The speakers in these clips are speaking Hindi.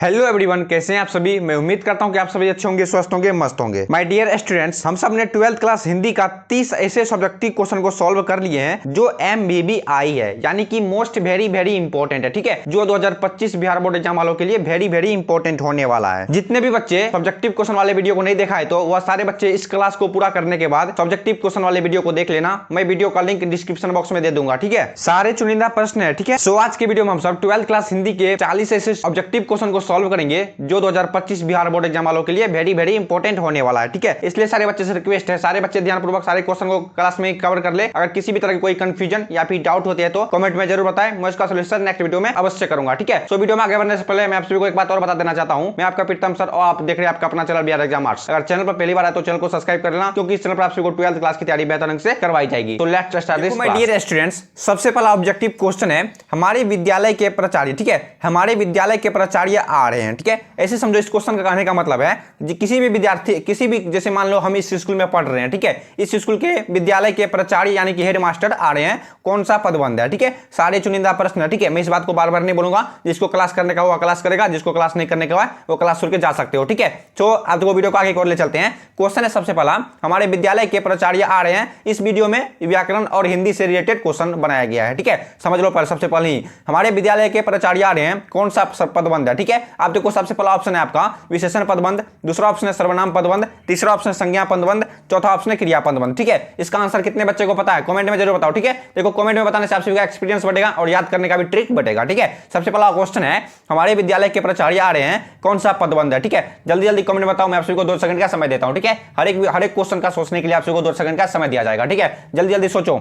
हेलो एवरीवन, कैसे हैं आप सभी। मैं उम्मीद करता हूं कि आप सभी अच्छे होंगे, स्वस्थ होंगे, मस्त होंगे। माय डियर स्टूडेंट्स, हम सब ने 12th क्लास हिंदी का 30 ऐसे सब्जेक्टिव क्वेश्चन को सॉल्व कर लिए हैं जो MBBI है, यानी कि मोस्ट वेरी वेरी इंपॉर्टेंट है। ठीक है, जो 2025 बिहार बोर्ड एग्जाम वालों के लिए वेरी वेरी इंपॉर्टेंट होने वाला है। जितने भी बच्चे सब्जेक्टिव क्वेश्चन वाले वीडियो को नहीं देखा है तो वह सारे बच्चे इस क्लास को पूरा करने के बाद सब्जेक्टिव क्वेश्चन वाले वीडियो को देख लेना। मैं वीडियो का लिंक डिस्क्रिप्शन बॉक्स में दे दूंगा। ठीक है, सारे चुनिंदा प्रश्न है। ठीक है, सो आज के वीडियो में हम सब 12th क्लास हिंदी के 40 ऐसे ऑब्जेक्टिव क्वेश्चन को सॉल्व करेंगे जो 2025 बिहार बोर्ड एग्जाम वालों के लिए वेरी वेरी इंपॉर्टेंट होने वाला है। ठीक है, इसलिए सारे बच्चे से रिक्वेस्ट है, सारे बच्चे ध्यानपूर्वक सारे क्वेश्चन को क्लास में कवर कर ले। अगर किसी भी तरह की कोई कंफ्यूजन या फिर डाउट होती है तो कमेंट में जरूर बताएं, मैं उसका सॉल्यूशन नेक्स्ट वीडियो में अवश्य करूंगा। ठीक है, सो वीडियो में आगे बढ़ने से पहले मैं आप सभी को एक बात और बता देना चाहता हूं। मैं आपका प्रीतम सर और आप देख रहे हैं आपका अपना चैनल बिहार एग्जाम मार्क्स। अगर चैनल पर पहली बार है तो चैनल को सब्सक्राइब कर लेना, क्योंकि इस चैनल पर आप सभी को 12th क्लास की तैयारी बेहतर ढंग से करवाई जाएगी। तो let's start this. My dear students, सबसे पहला ऑब्जेक्टिव क्वेश्चन है, हमारे विद्यालय के प्राचार्य, ठीक है, हमारे विद्यालय के प्राचार्य आ रहे हैं। ठीक है, ऐसे समझो इस क्वेश्चन का कहने का मतलब है किसी भी विद्यार्थी, किसी भी, जैसे मान लो हम इस स्कूल में पढ़ रहे हैं। ठीक है, इस स्कूल के विद्यालय के प्राचार्य यानी कि हेड मास्टर आ रहे हैं, कौन सा पदबंध है। ठीक है, सारे चुनिंदा प्रश्न है। ठीक है, मैं इस बात को बार बार नहीं बोलूंगा, जिसको क्लास करने का वो क्लास करेगा, जिसको क्लास नहीं करने का वो क्लास छोड़ के जा सकते हो। ठीक है, तो आप तो वीडियो को आगे और ले चलते हैं। क्वेश्चन है सबसे पहला, हमारे विद्यालय के प्राचार्य आ रहे हैं। इस वीडियो में व्याकरण और हिंदी से रिलेटेड क्वेश्चन बनाया गया है। ठीक है, समझ लो। सबसे पहले ही हमारे विद्यालय के प्राचार्य आ रहे हैं, कौन सा पदबंध है। ठीक है, आप देखो सबसे पहला ऑप्शन है आपका विशेषण पदबंध, दूसरा ऑप्शन है सर्वनाम पदबंध, तीसरा ऑप्शन संज्ञा पदबंध, चौथा ऑप्शन है क्रिया पदबंध। ठीक है, इसका आंसर कितने बच्चे को पता है कमेंट में जरूर बताओ। ठीक है, देखो कमेंट में बताने से आप सभी का एक्सपीरियंस बढ़ेगा और याद करने का भी ट्रिक बढ़ेगा। ठीक है, सबसे पहला क्वेश्चन है, हमारे विद्यालय के प्राचार्य आ रहे हैं, कौन सा पदबंध है। ठीक है, जल्दी जल्दी कमेंट में बताओ, मैं आप सभी को 2 सेकंड का समय देता हूं। ठीक है, हर एक क्वेश्चन का सोचने के लिए आप सभी को 2 सेकंड का समय दिया जाएगा। ठीक है, जल्दी जल्दी सोचो।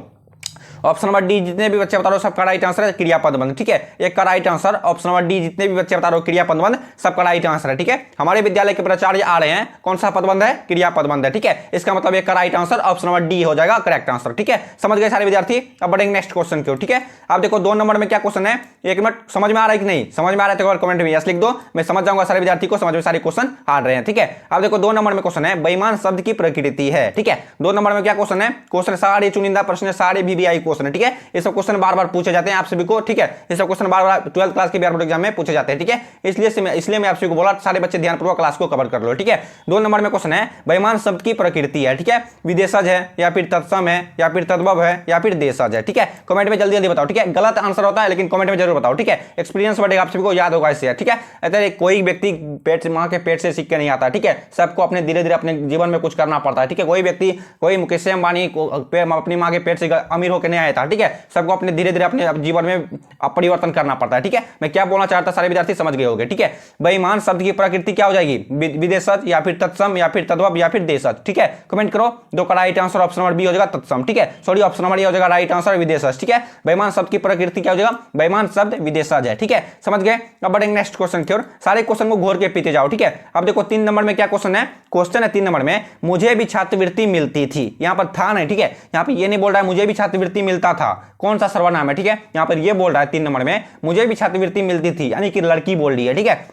ऑप्शन नंबर डी, जितने भी बच्चे बता रहे हो सबका राइट आंसर है क्रिया पदबंध। ठीक है, एक का right answer option number D, जितने भी बच्चे बता रहे हो क्रिया पदबंध, सबका राइट आंसर है। ठीक है, हमारे विद्यालय के प्राचार्य आ रहे हैं, कौन सा पदबंध है, क्रिया पदबंध है। ठीक है, इसका मतलब एक का right answer option number D हो जाएगा करेक्ट आंसर। ठीक है, समझ गए सारे विद्यार्थी। अब बढ़ेंगे नेक्स्ट क्वेश्चन की ओर। ठीक है, आप देखो 2 नंबर में क्या क्वेश्चन है, 1 मिनट, समझ में आ रहा है कि नहीं, समझ में आ रहा है तो कमेंट में यस लिख दो, मैं समझ जाऊंगा सारे विद्यार्थी को समझ में सारे क्वेश्चन आ रहे हैं। ठीक है, आप देखो 2 नंबर में क्वेश्चन है, बेईमान शब्द की प्रकृति है। ठीक है, 2 नंबर में क्या क्वेश्चन है, क्वेश्चन सारे चुनिंदा प्रश्न, सारे VVI क्वेश्चन है। ठीक है, ये सब क्वेश्चन बार बार पूछे जाते हैं आप सभी को। ठीक है, ये सब क्वेश्चन बार बार 12th क्लास के बिहार बोर्ड एग्जाम में पूछे जाते हैं। ठीक है, इसलिए मैं आप सभी को बोला सारे बच्चे ध्यानपूर्वक क्लास को कवर कर लो। ठीक है, 2 नंबर में क्वेश्चन है, बेईमान शब्द की प्रकृति है। ठीक है, विदेशज है या फिर तत्सम है या फिर तद्भव है या फिर देशज है। ठीक है, कमेंट में जल्दी जल्दी बताओ। ठीक है, गलत आंसर होता है लेकिन कमेंट में जरूर बताओ। ठीक है, एक्सपीरियंस बढ़ेगा, आप सभी को याद होगा इससे। ठीक है, अगर कोई व्यक्ति मां के पेट से सीख के नहीं आता। ठीक है, सबको अपने धीरे धीरे अपने जीवन में कुछ करना पड़ता है। ठीक है, कोई व्यक्ति, कोई मुकेश अंबानी अपनी मां के पेट से अमीर होकर नहीं आया था। ठीक है, सबको अपने धीरे धीरे अपने जीवन में परिवर्तन करना पड़ता है। ठीक है, मैं क्या बोलना चाहता सारे विद्यार्थी समझ गए होंगे। ठीक है, बेईमान शब्द की प्रकृति क्या हो जाएगी, विदेशज या फिर तत्सम या फिर तद्भव या फिर देशज। ठीक है, कमेंट करो। 2 का right answer option number B हो जाएगा तत्सम। ठीक है, सॉरी ऑप्शन नंबर ए हो जाएगा राइट आंसर विदेशज। ठीक है, बेईमान शब्द की प्रकृति क्या हो जाएगा, बेईमान शब्द विदेशज है। ठीक है, समझ गए। अब बढ़ेंगे नेक्स्ट क्वेश्चन की ओर, सारे क्वेश्चन को घोर के पीते जाओ। ठीक है, अब देखो 3 नंबर में क्या क्वेश्चन है, क्वेश्चन है 3 नंबर में, मुझे भी छात्रवृत्ति मिलती थी। यहां पर था नहीं। ठीक है, यहां पर ये नहीं बोल रहा है मुझे भी छात्रवृत्ति मिलता था, कौन सा सर्वनाम है। ठीक है, यहां पर ये बोल रहा है 3 नंबर में मुझे भी छात्रवृत्ति मिलती थी, यानी कि लड़की बोल रही है। ठीक है,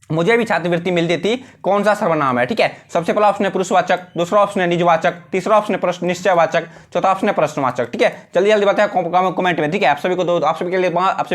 मुझे भी छात्रवृत्ति मिलती थी, कौन सा सर्वनाम है। ठीक है, सबसे पहला ऑप्शन है पुरुषवाचक, दूसरा ऑप्शन है निजवाचक, तीसरा ऑप्शन है प्रश्न निश्चयवाचक, चौथा ऑप्शन है प्रश्नवाचक। ठीक है, जल्दी जल्दी बताया कमेंट में। ठीक है, आप सभी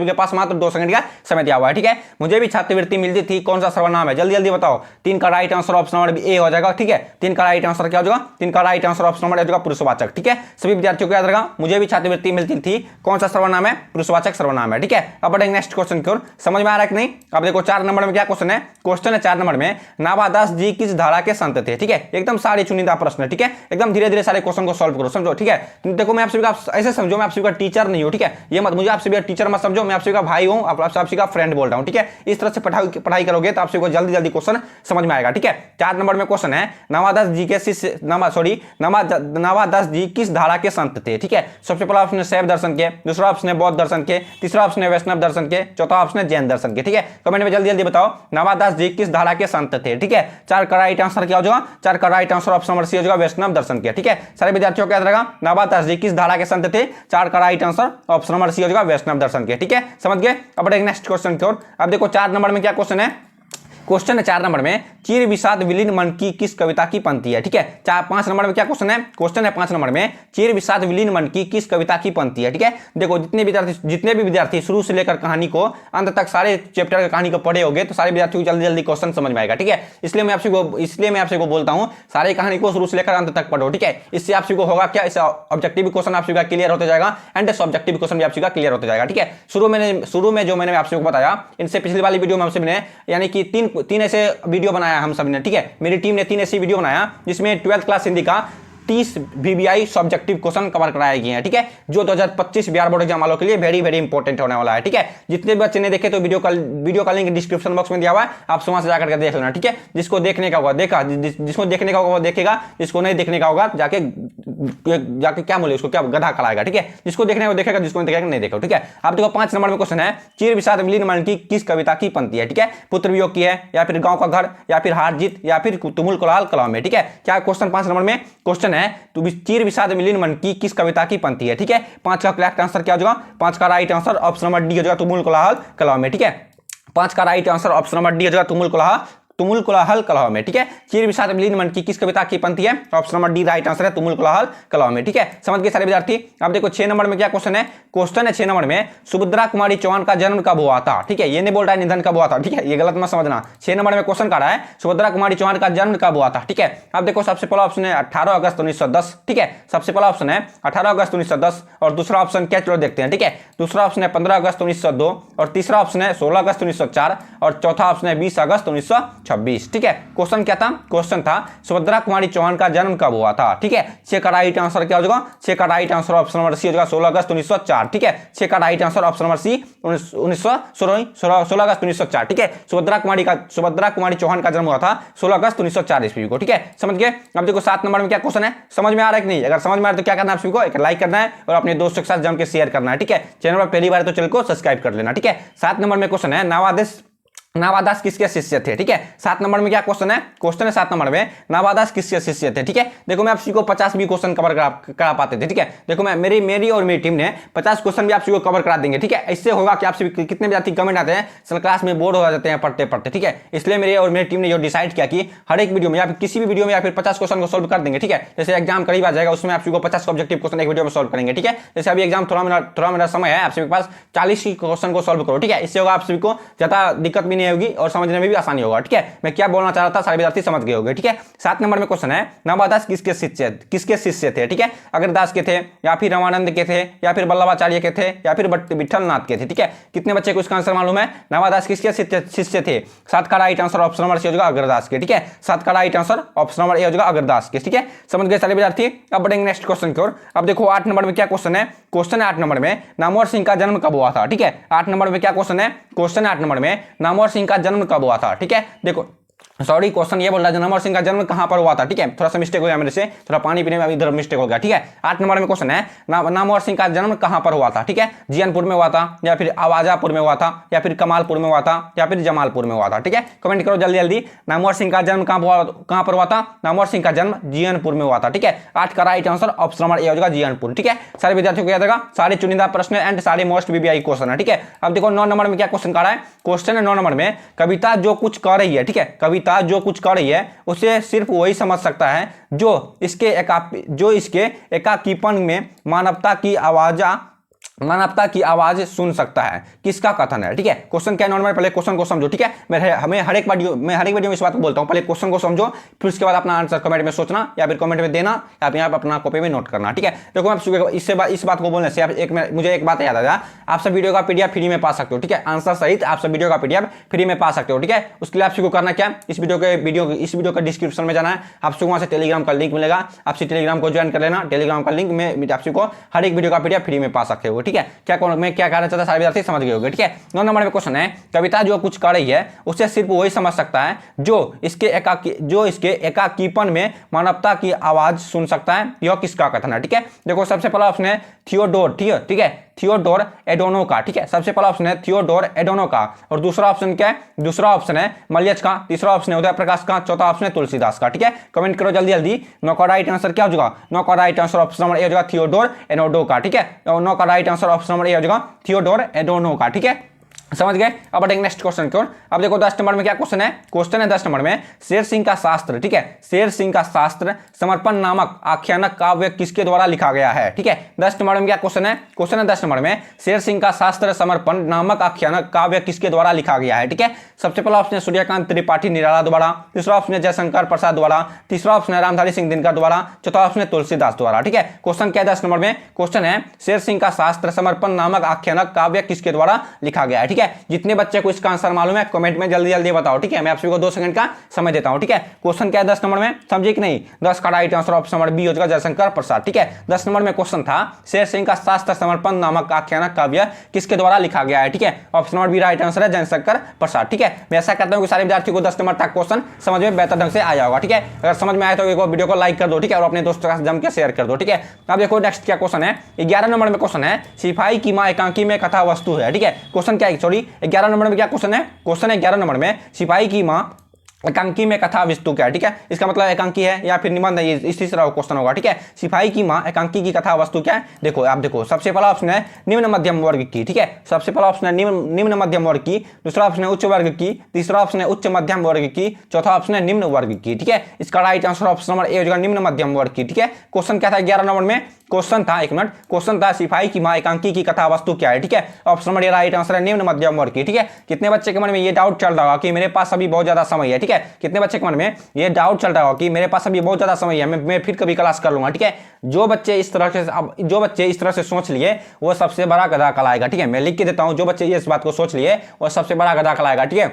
के पास मात्र 2 सेकंड का समय दिया हुआ है। ठीक है, मुझे भी छात्रवृत्ति मिलती थी, कौन सा सर्वनाम है, जल्दी जल्दी बताओ। 3 का right answer option number A हो जाएगा। ठीक है, 3 का राइट आंसर क्या हो जाएगा, 3 का राइट आंसर ऑप्शन नंबर हो जाएगा पुरुषवाचक। ठीक है, सभी विद्यार्थियों को याद रखा, मुझे भी छात्रवृत्ति मिलती थी, कौन सा सर्वनाम है, पुरुषवाचक सर्वनाम है। ठीक है, अब बढ़ेंगे नेक्स्ट क्वेश्चन की ओर, समझ में आ रहा है कि नहीं। अब देखो 4 नंबर में क्या क्वेश्चन है, क्वेश्चन है 4 नंबर में, नाभादास जी किस धारा के संत थे। ठीक है, एकदम सारे चुनिंदा प्रश्न है। ठीक है, एकदम धीरे धीरे सारे क्वेश्चन को सॉल्व करो, समझो। ठीक है, देखो मैं आप सभी का ऐसे समझो, मैं आप सभी का टीचर नहीं हूं। ठीक है, ये मत मुझे आप सभी का टीचर मत समझो, मैं आप सभी का भाई हूं, आप सभी का फ्रेंड बोल रहा हूं। ठीक है, इस तरह से पढ़ाई करोगे तो आप सभी को जल्दी जल्दी क्वेश्चन समझ में आएगा। ठीक है, 4 नंबर में क्वेश्चन है, नाभादास जी के शिष्य नाभादास जी किस धारा के संत थे। ठीक है, सबसे पहला ऑप्शन है शैव दर्शन के, दूसरा ऑप्शन है बौद्ध दर्शन के, तीसरा ऑप्शन है वैष्णव दर्शन के, चौथा ऑप्शन है जैन दर्शन के। ठीक है, कमेंट में जल्दी जल्दी बताओ नाभादास जी किस धारा के संत थे। ठीक है, 4 का राइट आंसर क्या हो जाएगा, 4 का right answer option number C हो जाएगा वैष्णव दर्शन के। ठीक है, सारे विद्यार्थियों को याद रखा, नाभादास जी किस धारा के संत थे, 4 का right answer option number C हो जाएगा वैष्णव दर्शन के। ठीक है, समझ गए। अब नेक्स्ट क्वेश्चन की ओर, अब देखो 4 नंबर में क्या क्वेश्चन है, क्वेश्चन है 4 नंबर में, चिर विषाद विलीन मन की किस कविता की पंक्ति है। ठीक है, 5 नंबर में क्या क्वेश्चन है, क्वेश्चन है 5 नंबर में, चिर विषाद विलीन मन की किस कविता की पंक्ति है। ठीक है, देखो जितने भी विद्यार्थी शुरू से लेकर कहानी को अंत तक सारे चैप्टर की कहानी को पढ़े होंगे तो सारे विद्यार्थियों को जल्दी जल्दी क्वेश्चन समझ में आएगा। ठीक है, इसलिए मैं आपसे को बोलता हूं सारी कहानी को शुरू से लेकर अंत तक पढ़ो। ठीक है, इससे आपसे को होगा क्या, इससे ऑब्जेक्टिव क्वेश्चन आपसे का क्लियर होता जाएगा एंड सब्जेक्टिव क्वेश्चन भी आपसे का क्लियर होता जाएगा। ठीक है, शुरू में जो मैंने आपसे को बताया, इनसे पिछली वाली वीडियो में हम सब ने यानी कि तीन ऐसे वीडियो बनाया हम सब ने। ठीक है, मेरी टीम ने 3 ऐसी वीडियो बनाया जिसमें 12th क्लास हिंदी का 30 VBI सब्जेक्टिव क्वेश्चन कवर कराए गए हैं। ठीक है, जो 2025 बिहार बोर्ड एग्जाम वालों के लिए वेरी वेरी इंपॉर्टेंट होने वाला है। ठीक है, जितने भी बच्चे ने देखे तो वीडियो का लिंक डिस्क्रिप्शन बॉक्स में दिया हुआ है, आप वहां से जाकर के देख लेना। ठीक है, जिसको देखने का होगा देखा, जिसको देखने का होगा वो देखेगा, जिसको नहीं देखने का होगा जाके क्या बोले उसको, क्या गधा कराएगा। ठीक है, जिसको देखने को देखेगा, जिसको नहीं देखेगा नहीं देखो। ठीक है, आप देखो 5 नंबर में क्वेश्चन है, चिर विषाद विलीन मन की किस कविता की पंक्ति है। ठीक है, पुत्र वियोग की है, या फिर गांव का घर, या फिर हार जीत, या फिर तुमुल कोलाहल कलाम में। ठीक है, क्या क्वेश्चन 5 नंबर में क्वेश्चन है, तो चिर विषाद विलीन मन की किस कविता की पंक्ति है। ठीक है, 5 का करेक्ट आंसर क्या होगा, 5 का right answer option number D हो जाएगा, तुमुल कोलाहल कलाम में। ठीक है, 5 का right answer option number D हो जाएगा, तुमुल कोलाहल कलाम में। ठीक है, चिर विषाद विलीन मन की किस कविता की पंक्ति है, option number D right answer है, तुमुल कोलाहल कलाम में। ठीक है, समझ गए सारे विद्यार्थी। अब देखो 6 नंबर में क्या क्वेश्चन है, क्वेश्चन है 6 नंबर में, सुभद्रा कुमारी चौहान का जन्म कब हुआ था। ठीक है, ये नहीं बोल रहा है निधन कब हुआ था। ठीक है, ये गलत मत समझना। 6 नंबर में क्वेश्चन का रहा है सुभद्रा कुमारी चौहान का जन्म कब हुआ था। ठीक है, अब देखो सबसे पहला ऑप्शन है 18 अगस्त 1910। ठीक है, सबसे पहला ऑप्शन है 18 अगस्त 1910 और दूसरा ऑप्शन क्या, चलो देखते हैं। ठीक है, दूसरा ऑप्शन है 15 अगस्त 1902 और तीसरा ऑप्शन है 16 अगस्त 1904 और चौथा ऑप्शन है 20 अगस्त 1926। ठीक है, क्वेश्चन क्या था, क्वेश्चन था सुभद्रा कुमारी चौहान का जन्म कब हुआ था। ठीक है, 6 का राइट आंसर क्या हो जाएगा, 6 का right answer option number C हो जाएगा, 16 अगस्त 1904। ठीक है, 6 का right answer option number C 16 अगस्त 1904। ठीक है, सुभद्रा कुमारी चौहान का जन्म हुआ था 16 अगस्त 1904 ईस्वी को। ठीक है, समझ गए। अब देखो 7 नंबर में क्या क्वेश्चन है, समझ में आ रहा है कि नहीं, अगर समझ में आ रहा है तो क्या करना है आप सभी को, एक लाइक करना है और अपने दोस्तों के साथ जम के शेयर करना है। ठीक है, चैनल पर पहली बार तो चैनल को सब्सक्राइब कर लेना। ठीक है, 7 नंबर में क्वेश्चन है, नावादास किसके शिष्य थे। ठीक है, 7 नंबर में क्या क्वेश्चन है, क्वेश्चन है 7 नंबर में, नावादास किसके शिष्य थे। ठीक है, देखो मैं आपको 50 भी क्वेश्चन कवर करा पाते थे। ठीक है, देखो मैं मेरी और मेरी टीम ने 50 क्वेश्चन भी आपको कवर करा देंगे। ठीक है, इससे होगा कि आपसे कितने विद्यार्थी कमेंट आते हैं सर क्लास में बोर हो जाते हैं पढ़ते पढ़ते। ठीक है, इसलिए मेरी और मेरी टीम ने जो डिसाइड किया कि हर एक वीडियो में या फिर किसी भी वीडियो में या फिर 50 क्वेश्चन को सोल्व कर देंगे। ठीक है, जैसे एग्जाम करीब आ जाएगा उसमें आपको 50 ऑब्जेक्टिव क्वेश्चन एक वीडियो में सोल्व करेंगे। ठीक है, जैसे अभी एग्जाम थोड़ा मेरा समय है, आप सभी के पास 40 क्वेश्चन को सोल्व करो। ठीक है, इससे होगा आप सभी को ज्यादा दिक्कत भी नहीं होगी और समझने में भी आसानी होगा। ठीक है, मैं क्या बोलना चाह रहा था सारे विद्यार्थी समझ गए होंगे। ठीक है, 7 नंबर में क्वेश्चन है, नावादास किसके शिष्य थे। ठीक है, अग्रदास के थे, या फिर रामानंद के थे, या फिर वल्लभाचार्य के थे, या फिर विठल नाथ के थे। ठीक है, कितने बच्चे को इसका आंसर मालूम है, नावादास किसके शिष्य थे। 7 का right answer option number C हो जाएगा, अग्रदास के। ठीक है, 7 का right answer option number A हो जाएगा, अग्रदास के। ठीक है, समझ गए सारे विद्यार्थी। अब बढ़ेंगे नेक्स्ट क्वेश्चन की ओर। अब देखो 8 नंबर में क्या क्वेश्चन है, क्वेश्चन है 8 नंबर में, नामवर सिंह का जन्म कब हुआ था। ठीक है, 8 नंबर में क्या क्वेश्चन है, क्वेश्चन है 8 नंबर में, नामवर सिंह का जन्म कब हुआ था। ठीक है, देखो सॉरी क्वेश्चन ये बोल रहा है नामवर सिंह का जन्म कहां पर हुआ था। ठीक है, थोड़ा सा मिस्टेक हो गया मेरे से, थोड़ा पानी पीने में इधर मिस्टेक हो गया। ठीक है, 8 नंबर में क्वेश्चन है, नामवर सिंह का जन्म कहां पर हुआ था। ठीक है, जियानपुर में हुआ था, या फिर आवाजापुर में हुआ था, या फिर कमालपुर में हुआ था, या फिर जमालपुर में हुआ था। ठीक है, कमेंट करो जल्दी जल्दी, नामवर सिंह का जन्म कहां पर हुआ था। नामवर सिंह का जन्म जियानपुर में हुआ था। ठीक है, 8 का right answer option number A हो जाएगा, जियानपुर। ठीक है, सारे विद्यार्थियों को याद रखा, सारे चुनिंदा प्रश्न एंड सारे मोस्ट बीबीआई क्वेश्चन है। ठीक है, अब देखो 9 नंबर में क्या क्वेश्चन कर रहा है, क्वेश्चन है 9 नंबर में, कविता जो कुछ कर रही है। ठीक है, कविता जो कुछ कर रही है उसे सिर्फ वही समझ सकता है जो इसके एकाकीपन में मानवता की आवाज सुन सकता है। किसका कथन है। ठीक है, क्वेश्चन क्या नॉर्मल, पहले क्वेश्चन को समझो। ठीक है, मैं हर एक वीडियो में इस बात को बोलता हूं, पहले क्वेश्चन को समझो, फिर उसके बाद अपना आंसर कमेंट में सोचना या फिर कमेंट में देना या फिर आप अपना कॉपी में नोट करना। ठीक है, देखो आप इस बात को बोलने से मुझे एक बात याद आया, आप सब वीडियो का पीडीएफ फ्री में पा सकते हो। ठीक है, आंसर सहित आप सब वीडियो का पीडीएफ फ्री में पा सकते हो। ठीक है, उसके लिए आपको करना क्या, इस वीडियो का डिस्क्रिप्शन में जाना है, आपको वहां से टेलीग्राम का लिंक मिलेगा, आपसे टेलीग्राम को ज्वाइन कर लेना। टेलीग्राम का लिंक में आपको हर एक वीडियो का पीडीएफ फ्री में पा सकते हो। ठीक है, क्या कहना चाहता है सारे विद्यार्थी समझ गए होंगे। ठीक है, 9 नंबर में क्वेश्चन है, कविता जो कुछ कर रही है उसे सिर्फ वही समझ सकता है जो इसके एकाकीपन में मानवता की आवाज सुन सकता है। यह किसका कथन है। ठीक है, देखो सबसे पहला ऑप्शन है थियोडोर। ठीक है, थियोडोर एडोनो का। ठीक है, सबसे पहला ऑप्शन है थियोडोर एडोनो का, और दूसरा ऑप्शन क्या है, दूसरा ऑप्शन है मलयच का, तीसरा ऑप्शन है उदय प्रकाश का, चौथा ऑप्शन है तुलसीदास का। ठीक है, कमेंट करो जल्दी जल्दी। 9 का राइट आंसर क्या हो जाएगा, 9 का right answer option number A हो जाएगा, थियोडोर एडोनो का। ठीक है, 9 का right answer option number A हो जाएगा, थियोडोर एडोनो का। ठीक है, समझ गए। अब बढ़ेंगे नेक्स्ट क्वेश्चन की ओर। अब देखो 10 नंबर में क्या क्वेश्चन है, 10 नंबर में शेर सिंह का शास्त्र, ठीक है, शेर सिंह का शास्त्र समर्पण नामक आख्यानक काव्य किसके द्वारा लिखा गया है, ठीक है। 10 नंबर में क्या क्वेश्चन है, 10 नंबर में शेर सिंह का शास्त्र समर्पण नामक आख्यानक काव्य किसके द्वारा लिखा गया है, ठीक है। सबसे पहला ऑप्शन है सूर्यकांत त्रिपाठी निराला द्वारा, दूसरा ऑप्शन है जयशंकर प्रसाद द्वारा, तीसरा ऑप्शन है रामधारी सिंह दिनकर द्वारा, चौथा ऑप्शन है तुलसीदास द्वारा, ठीक है। क्वेश्चन क्या है 10 नंबर में, क्वेश्चन है शेर सिंह का शास्त्र समर्पण नामक आख्यानक काव्य किसके द्वारा लिखा गया है, ठीक है। जितने बच्चे को इसका आंसर मालूम है कमेंट में जल्दी जल्दी बताओ, ठीक है। मैं आप सभी को 2 सेकंड का समय देता हूं, ठीक है। क्वेश्चन क्या है 10 नंबर में, समझे कि नहीं। 10 का right answer option number B हो जाएगा, जयशंकर प्रसाद, ठीक है। 10 नंबर में क्वेश्चन था शेर सिंह का शास्त्र समर्पण नामक आख्यानक काव्य किसके द्वारा लिखा गया है, ठीक है। Option number B right answer है, जयशंकर प्रसाद, ठीक है। मैं ऐसा करता हूं कि सारे विद्यार्थियों को 10 नंबर तक क्वेश्चन समझ में बेहतर ढंग से आया होगा, ठीक है। अगर समझ में आया तो वीडियो को लाइक कर दो, ठीक है, और अपने दोस्तों के साथ जम के शेयर कर दो, ठीक है। अब देखो नेक्स्ट क्या क्वेश्चन है, 11 नंबर में क्वेश्चन है सिपाही की मां एकांकी में कथा वस्तु है, ठीक है। क्वेश्चन क्या है, सॉरी 11 नंबर में क्या क्वेश्चन है, क्वेश्चन है 11 नंबर में सिपाही की मां एकांकी में कथा वस्तु क्या है, ठीक है। इसका मतलब एकांकी है या फिर निबंध है, इसी तरह क्वेश्चन होगा, ठीक है। सिपाही की मां एकांकी की कथा वस्तु क्या है, देखो आप देखो सबसे पहला ऑप्शन है निम्न मध्यम वर्ग की, ठीक है। सबसे पहला ऑप्शन है निम्न मध्यम वर्ग की, दूसरा ऑप्शन है उच्च वर्ग की, तीसरा ऑप्शन है उच्च मध्यम वर्ग की, चौथा ऑप्शन है निम्न वर्ग की, ठीक है। इसका right answer option number A हो जाएगा, निम्न मध्यम वर्ग की, ठीक है। क्वेश्चन क्या था 11 नंबर में, क्वेश्चन था, एक मिनट, क्वेश्चन था सिपाही की मां एकांकी की कथा वस्तु क्या है, ठीक है। ऑप्शन नंबर ए राइट आंसर है, निम्न मध्यम वर्ग की, ठीक है। कितने बच्चे के मन में ये डाउट चल रहा होगा कि मेरे पास अभी बहुत ज्यादा समय है, ठीक है। कितने बच्चे के मन में ये डाउट चल रहा होगा कि मेरे पास अभी बहुत ज्यादा समय है, मैं फिर कभी क्लास कर लूंगा, ठीक है। जो बच्चे इस तरह से सोच लिए वो सबसे बड़ा गधा कहलाएगा, ठीक है। मैं लिख के देता हूं, जो बच्चे इस बात को सोच लिए वो सबसे बड़ा गधा कहलाएगा, ठीक है।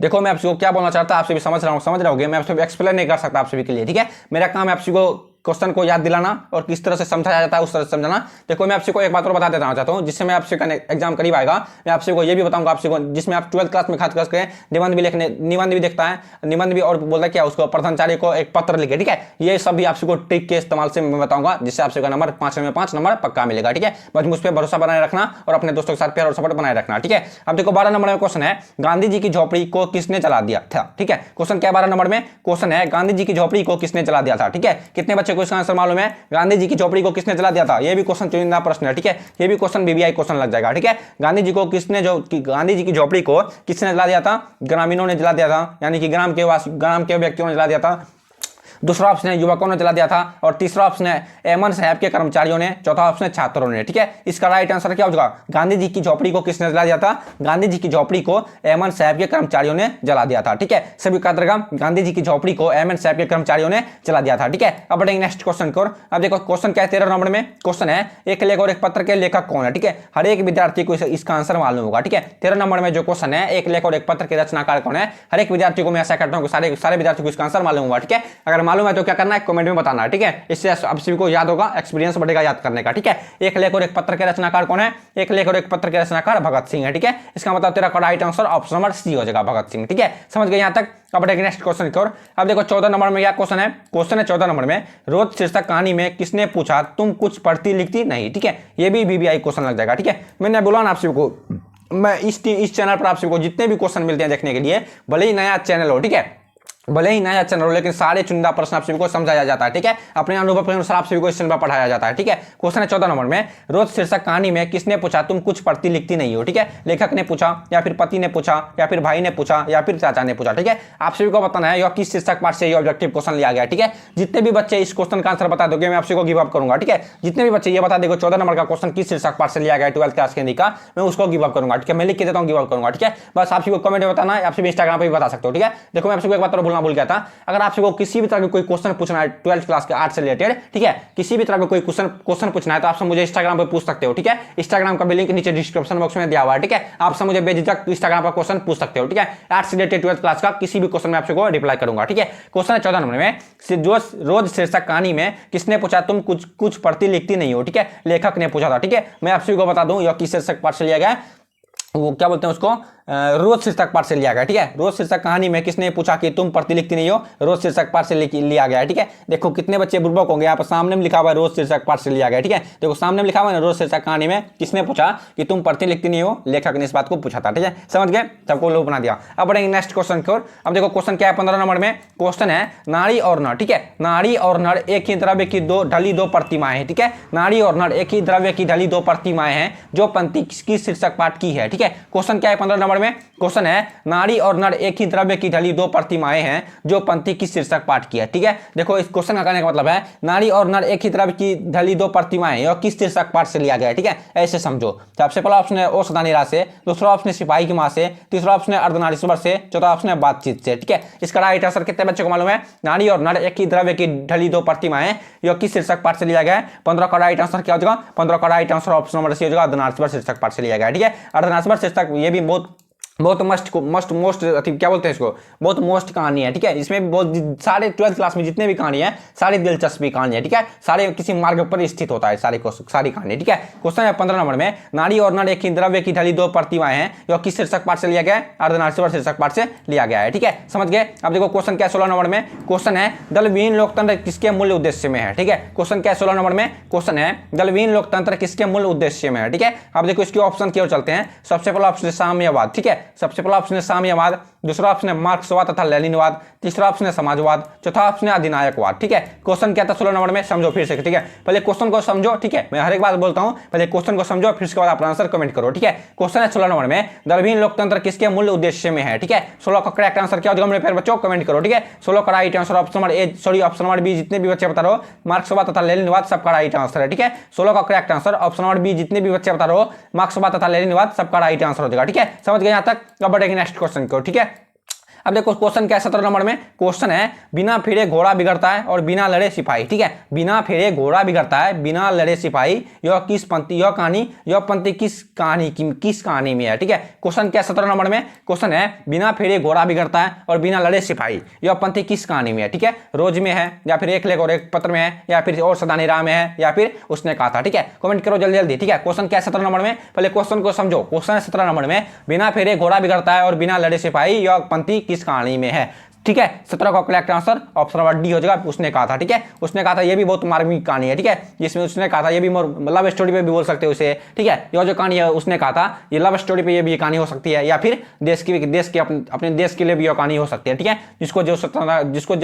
देखो मैं आपसे क्या बोलना चाहता हूं, आपसे भी समझ रहा हूं, मैं आपसे एक्सप्लेन नहीं कर सकता आप सभी के लिए, ठीक है। मेरा काम है आपसे को क्वेश्चन को याद दिलाना और किस तरह से समझाया जाता है उस तरह से समझाना। देखो मैं आपसे को एक बात और बता देना चाहता हूं, जिससे मैं आपसे एग्जाम करीब आएगा, मैं आपसे को ये भी बताऊंगा आपसे को, जिसमें आप 12th क्लास में खास करके निबंध भी देखता है, निबंध भी, और बोलता है क्या उसको प्रधानाचार्य को एक पत्र लिखे, ठीक है। ये सब भी आपसे को ट्रिक के इस्तेमाल से मैं बताऊंगा, जिससे आपसे का नंबर 5 में 5 नंबर पक्का मिलेगा, ठीक है। बस मुझ पर भरोसा बनाए रखना और अपने दोस्तों के साथ प्यार और सपोर्ट बनाए रखना, ठीक है। अब देखो 12 नंबर में क्वेश्चन है गांधी जी की झोपड़ी को किसने जला दिया था, ठीक है। क्वेश्चन क्या 12 नंबर में क्वेश्चन है गांधी जी की झोपड़ी को किसने जला दिया था, ठीक है। कितने बच्चे को इसका आंसर मालूम है, गांधी जी की झोपड़ी को किसने जला दिया था। यह भी क्वेश्चन चुनिंदा प्रश्न है, ठीक है। यह भी क्वेश्चन बीबीआई क्वेश्चन लग जाएगा, ठीक है। गांधी जी की झोपड़ी को किसने जला दिया था, ग्रामीणों ने जला दिया था, यानी कि ग्राम के व्यक्तियों ने जला दिया था। दूसरा ऑप्शन है युवकों ने जला दिया था, और तीसरा ऑप्शन है एमन साहब के कर्मचारियों ने, चौथा ऑप्शन है छात्रों ने, ठीक है। इसका राइट आंसर क्या हो जाएगा, गांधी जी की झोपड़ी को किसने जला दिया था, गांधी जी की झोपड़ी को एमन साहब के कर्मचारियों ने जला दिया था, ठीक है। सभी का तरह गांधी जी की झोपड़ी को एमन साहब के कर्मचारियों ने जला दिया था, ठीक है। अब बढ़ेंगे नेक्स्ट क्वेश्चन को। अब देखो क्वेश्चन क्या है 13 नंबर में, क्वेश्चन है एक लेख और एक पत्र के लेखक कौन है, ठीक है। हर एक विद्यार्थी को इसका आंसर मालूम होगा, ठीक है। 13 नंबर में जो क्वेश्चन है एक लेख और एक पत्र के रचनाकार कौन है, हर एक विद्यार्थी को मैं ऐसा करता हूं कि सारे विद्यार्थी को इसका आंसर मालूम होगा, ठीक है। अगर मालूम है तो क्या करना है, कमेंट में बताना है, ठीक है। इससे आप सभी को याद होगा, एक्सपीरियंस बढ़ेगा याद करने का, ठीक है। एक लेख और एक पत्र के रचनाकार कौन है, एक लेख और एक पत्र के रचनाकार भगत सिंह है, ठीक है। इसका मतलब तेरा right answer option number C हो जाएगा, भगत सिंह, ठीक है। समझ गए यहां तक। अब बढ़ेंगे नेक्स्ट क्वेश्चन की ओर। अब देखो 14 नंबर में क्या क्वेश्चन है, क्वेश्चन है 14 नंबर में रोज शीर्षक कहानी में किसने पूछा तुम कुछ पढ़ती लिखती नहीं, ठीक है। ये भी बीबीआई क्वेश्चन लग जाएगा, ठीक है। मैंने बोला ना आप सभी को, मैं इस चैनल पर आप सभी को जितने भी क्वेश्चन मिलते हैं देखने के लिए, भले ही नया चैनल हो, ठीक है, भले ही नया चैनल हो, लेकिन सारे चुनिंदा प्रश्न आप सभी को समझाया जाता है, ठीक है। अपने अनुभव के अनुसार आप सभी को इस चैनल पर पढ़ाया जाता है, ठीक है। क्वेश्चन है 14 नंबर में रोज शीर्षक कहानी में किसने पूछा तुम कुछ पढ़ती लिखती नहीं हो, ठीक है। लेखक ने पूछा, या फिर पति ने पूछा, या फिर भाई ने पूछा, या फिर चाचा ने पूछा, ठीक है। आप सभी को बताना है यह किस शीर्षक पाठ से ये ऑब्जेक्टिव क्वेश्चन लिया गया, ठीक है। जितने भी बच्चे इस क्वेश्चन का आंसर बता दोगे मैं आप सभी को गिव अप करूंगा, ठीक है। जितने भी बच्चे ये बता देंगे 14 नंबर का क्वेश्चन किस शीर्षक पाठ से लिया गया 12th क्लास के हिंदी का, मैं उसको गिव अप करूंगा, ठीक है। मैं लिख के देता हूं गिव अप करूंगा, ठीक है। बस आप सभी को कमेंट में बताना है, आप सभी इंस्टाग्राम पे भी बता सकते हो, ठीक है। देखो मैं आप सभी को एक बात और बोलना भूल गया था, अगर आप सभी को किसी भी तरह का कोई क्वेश्चन पूछना है 12th क्लास के आर्ट से रिलेटेड, ठीक है, किसी भी तरह का कोई क्वेश्चन पूछना है तो आप मुझे इंस्टाग्राम पर पूछ सकते हो, ठीक है। इंस्टाग्राम का भी लिंक नीचे डिस्क्रिप्शन बॉक्स में दिया हुआ है, ठीक है। आप मुझे बेझिझक इंस्टाग्राम पर क्वेश्चन पूछ सकते हो, ठीक है। आर्ट से रिलेटेड 12th क्लास का किसी भी क्वेश्चन में आपको रिप्लाई करूंगा, ठीक है। क्वेश्चन है 14 नंबर में जो रोज शीर्षक कहानी में किसने पूछा तुम कुछ पढ़ती लिखती नहीं हो, ठीक है। लेखक ने पूछा था, ठीक है। मैं आप सभी को बता दूं यह किस शीर्षक पाठ से लिया गया, वो क्या बोलते हैं उसको, रोज शीर्षक पाठ से लिया गया, ठीक है। रोज शीर्षक कहानी में किसने पूछा कि तुम पढ़ती लिखती नहीं हो, रोज शीर्षक पाठ से लिया गया है, ठीक है। देखो कितने बच्चे बुर्बक होंगे, यहाँ पर सामने में लिखा हुआ है रोज शीर्षक पाठ से लिया गया, ठीक है। देखो सामने में लिखा हुआ है रोज शीर्षक कहानी में किसने पूछा कि तुम पढ़ती लिखती नहीं हो, लेखक ने इस बात को पूछा था, ठीक है। समझ गए, सबको लोग बना दिया। अब बढ़ेंगे नेक्स्ट क्वेश्चन की ओर। अब देखो क्वेश्चन क्या है 15 नंबर में, क्वेश्चन है नारी और नर, ठीक है। नारी और नर एक ही द्रव्य की ढली दो प्रतिमाएं हैं, ठीक है। नारी और नर एक ही द्रव्य की ढली दो प्रतिमाएं हैं, जो पंक्ति किसकी शीर्षक पाठ की है, ठीक है। ठीक है। क्वेश्चन क्या है 15 नंबर में? क्वेश्चन है नारी और नर एक ही द्रव्य की ढली दो प्रतिमाएं हैं, जो पंक्ति किस शीर्षक पाठ की है। ठीक है, देखो इस क्वेश्चन का कहने का मतलब है नारी और नर एक ही द्रव्य की ढली दो प्रतिमाएं और किस शीर्षक पाठ से लिया गया है। ठीक है, ऐसे समझो। सबसे पहला ऑप्शन है ओ सदा निराश से, दूसरा ऑप्शन है सिपाही की मां से, तीसरा ऑप्शन है अर्धनारीश्वर से, चौथा ऑप्शन है बातचीत से। ठीक है, इसका राइट आंसर कितने बच्चों को मालूम है? नारी और नर एक ही द्रव्य की ढली दो प्रतिमाएं यह किस शीर्षक पाठ से लिया गया है? 15 का राइट आंसर क्या हो जाएगा? 15 का right answer option number C हो जाएगा, अर्धनारीश्वर शीर्षक पाठ से लिया गया है। ठीक है, अर्धनारीश्वर शीर्षक ये भी बहुत मोस्ट क्या बोलते हैं इसको, बहुत मोस्ट कहानी है। ठीक है, इसमें भी बहुत सारे 12th क्लास में जितने भी कहानी है सारी दिलचस्पी कहानी है। ठीक है, सारे किसी मार्ग पर स्थित होता है सारी कहानी। ठीक है, क्वेश्चन है 15 नंबर में नारी और नर एक ही द्रव्य की ढली दो प्रतिमाएं हैं, यह किस शीर्षक पाठ से लिया गया है? अर्धनारीश्वर शीर्षक पाठ से लिया गया है। ठीक है, समझ गए? अब देखो क्वेश्चन क्या 16 नंबर में? क्वेश्चन है दलविहीन लोकतंत्र किसके मूल उद्देश्य में है। ठीक है, क्वेश्चन क्या 16 नंबर में? क्वेश्चन है दलविहीन लोकतंत्र किसके मूल उद्देश्य में है। ठीक है, अब देखो इसके ऑप्शन की ओर चलते हैं। सबसे पहला ऑप्शन है साम्यवाद। ठीक है, सबसे पहला ऑप्शन है साम्यवाद, दूसरा ऑप्शन है मार्क्सवाद तथा लेनिनवाद, तीसरा ऑप्शन है समाजवाद, चौथा ऑप्शन है अधिनायकवाद। ठीक है, क्वेश्चन क्या था 16 नंबर में? समझो फिर से। ठीक है, पहले क्वेश्चन को समझो। ठीक है, मैं हर एक बात बोलता हूं, पहले क्वेश्चन को समझो फिर उसके बाद अपना आंसर कमेंट करो। ठीक है, क्वेश्चन है 16 नंबर में दलविहीन लोकतंत्र किसके मूल उद्देश्य में है। ठीक है, 16 का करेक्ट आंसर क्या होगा मेरे प्यारे बच्चों? कमेंट करो। ठीक है, 16 का right answer option number A, sorry option number B, जितने भी बच्चे बता रहे हो मार्क्सवाद तथा लेनिनवाद सबका राइट आंसर है। ठीक है, 16 का correct answer option number B, जितने भी बच्चे बता रहे हो मार्क्सवाद तथा लेनिनवाद सबका राइट आंसर हो जाएगा। ठीक है, समझ गए यहां तक? अब बढ़ेंगे नेक्स्ट क्वेश्चन को। ठीक है, अब देखो क्वेश्चन क्या है 17 नंबर में? क्वेश्चन है बिना फिरे घोड़ा बिगड़ता है और बिना लड़े सिपाही। ठीक है, बिना फिरे घोड़ा बिगड़ता है, बिना लड़े सिपाही, यह किस पंक्ति, यह कहानी, यह पंक्ति किस कहानी में है। ठीक है, क्वेश्चन क्या 17 नंबर में? क्वेश्चन है बिना फिरे घोड़ा बिगड़ता है और बिना लड़े सिपाही, यह पंक्ति किस कहानी में है। ठीक है, रोज में है, या फिर एक लेख और एक पत्र में है, या फिर और सदा निराह में है, या फिर उसने कहा था। ठीक है, कमेंट करो जल्दी जल्दी। ठीक है, क्वेश्चन क्या 17 नंबर में? पहले क्वेश्चन को समझो। क्वेश्चन है 17 नंबर में बिना फिरे घोड़ा बिगड़ता है और बिना लड़े सिपाही, यह पंक्ति किस कहानी में है। ठीक है, 17 का correct answer option number D हो जाएगा, उसने कहा था। ठीक है, उसने कहा था ये भी बहुत मार्मिक कहानी है। ठीक है, जिसमें उसने कहा था, ये भी लव स्टोरी पे भी बोल सकते हो उसे। ठीक है, ये जो कहानी है उसने कहा था, ये लव स्टोरी पे ये भी कहानी हो सकती है, या फिर देश की अपने देश के लिए भी ये कहानी हो सकती है। ठीक है, जिसको जो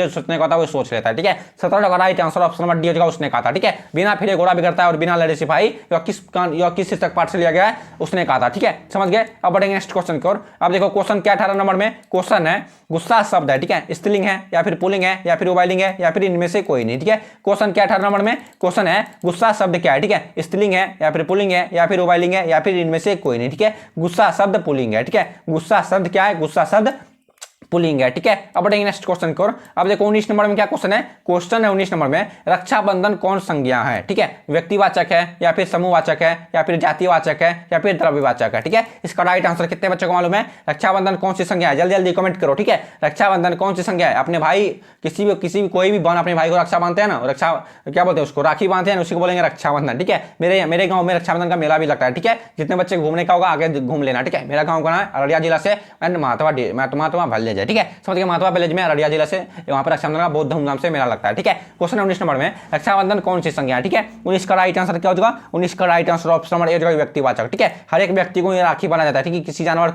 सोचने का था वो सोच लेता है। ठीक है, 17 का right answer option number D हो जाएगा, उसने कहा था। ठीक है, बिना फिरे घोड़ा बिगड़ता है और बिना लड़े सिपाही, किस शीर्षक पाठ से लिया गया है? उसने कहा था। ठीक है, समझ गए? अब बढ़ेंगे नेक्स्ट क्वेश्चन की ओर। अब देखो क्वेश्चन क्या 18 नंबर में? क्वेश्चन है गुस्सा शब्द है, ठीक है, स्त्रीलिंग है या फिर पुल्लिंग है या फिर उबाइलिंग है या फिर इनमें से कोई नहीं। ठीक है, क्वेश्चन क्या 18 नंबर में? क्वेश्चन है गुस्सा शब्द क्या है? ठीक है, स्त्रीलिंग है या फिर पुल्लिंग है या फिर उबाइलिंग है या फिर इनमें से कोई नहीं। ठीक है, गुस्सा शब्द पुल्लिंग है। ठीक है, गुस्सा शब्द क्या है? गुस्सा शब्द पुलिंग है। ठीक है, अब बढ़ेंगे नेक्स्ट क्वेश्चन की ओर। अब देखो 19 नंबर में क्या क्वेश्चन है? क्वेश्चन है 19 नंबर में रक्षाबंधन कौन संज्ञा है? ठीक है, व्यक्तिवाचक है या फिर समूहवाचक है या फिर जातिवाचक है या फिर द्रव्यवाचक है। ठीक है, इसका राइट आंसर कितने बच्चों को मालूम है? रक्षाबंधन कौन सी संज्ञा है? जल्दी जल्दी कमेंट करो। ठीक है, रक्षाबंधन कौन सी संज्ञा है? अपने भाई कोई भी बहन अपने भाई को रक्षा बांधते हैं ना, रक्षा क्या बोलते हैं उसको, राखी बांधते हैं, उसी को बोलेंगे रक्षाबंधन। ठीक है, मेरे गाँव में रक्षाबंधन का मेला भी लगता है। ठीक है, जितने बच्चे घूमने का होगा आगे घूम लेना। ठीक है, मेरा गाँव का नाम है अररिया जिला से एंड महात्मा भल्ले है। ठीक है, समझ गए? महात्मा विलेज में अररिया जिला से, वहां पर रक्षाबंधन का बहुत धूमधाम से मेला लगता है। ठीक है, क्वेश्चन 19 नंबर में रक्षाबंधन कौन सी संज्ञा है? ठीक है, 19 का राइट आंसर क्या हो जाएगा? 19 का right answer option number A हो जाएगा, व्यक्तिवाचक। ठीक है, हर एक व्यक्ति को राखी बांधा जाता है। ठीक है, किसी जानवर